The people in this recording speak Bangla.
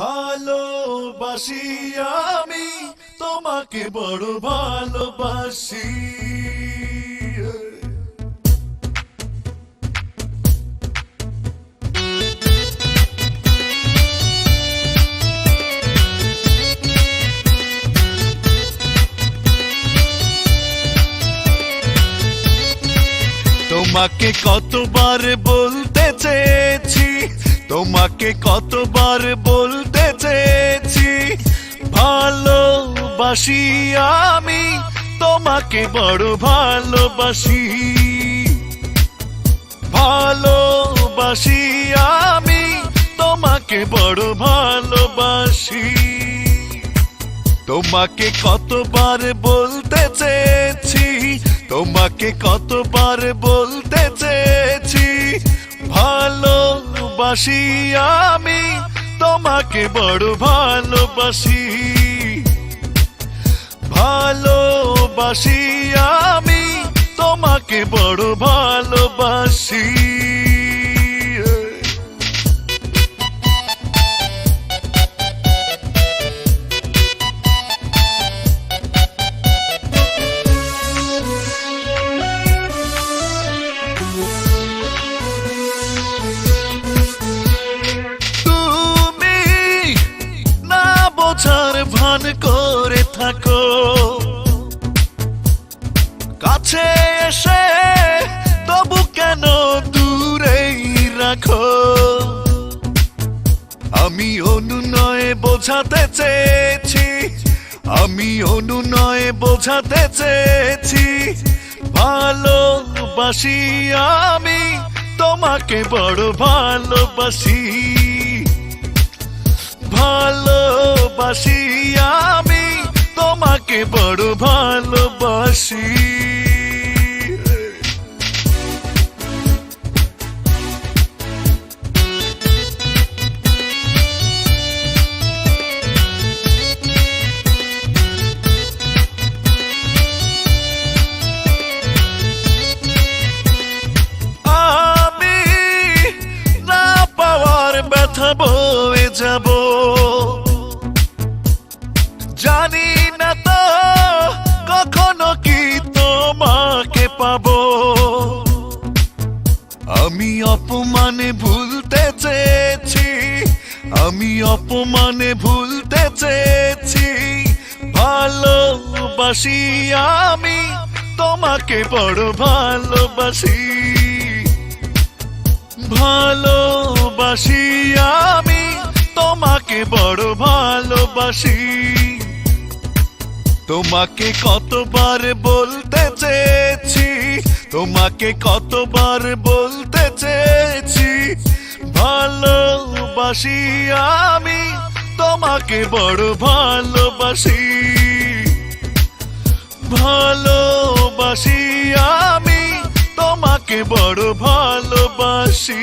ভালোবাসি আমি তোমাকে বড় ভালোবাসি। তোমাকে কতবার বলতে চেয়েছি, তোমাকে কতবার বলতে চেয়েছি, ভালোবাসি আমি তোমাকে বড় ভালোবাসি। ভালোবাসি আমি তোমাকে বড় ভালোবাসি। তোমাকে কতবার বলতে চেয়েছি, তোমাকে কতবার বলতে চেয়েছি, ভালোবাসি আমি তোমাকে বড় ভালোবাসি। ভালোবাসি আমি তোমাকে বড় ভালোবাসি। বোঝার ভান করে থাকো, কাছে এসে তবু কেন দূরেই রাখো। আমি অনুনয়ে বোঝাতে চেয়েছি, আমি অনুনয়ে বোঝাতে চেয়েছি, ভালোবাসি আমি তোমাকে বড় ভালোবাসি। ভালোবাসি আমি তোমাকে বড় ভালোবাসি। আমি না পাওয়ার ব্যথা বয়ে যাব, জানি না তো কখনো কি তোমাকে পাবো। আমি অপমানে ভুলতে চেয়েছি, আমি অপমানে ভুলতে চেয়েছি, ভালোবাসি আমি তোমাকে বড় ভালোবাসি। ভালোবাসি আমি তোমাকে বড় ভালোবাসি। তোমাকে কতবার বলতে চেয়েছি, তোমাকে কতবার বলতে চেয়েছি, ভালোবাসি আমি তোমাকে বড় ভালোবাসি। ভালোবাসি আমি তোমাকে বড় ভালোবাসি।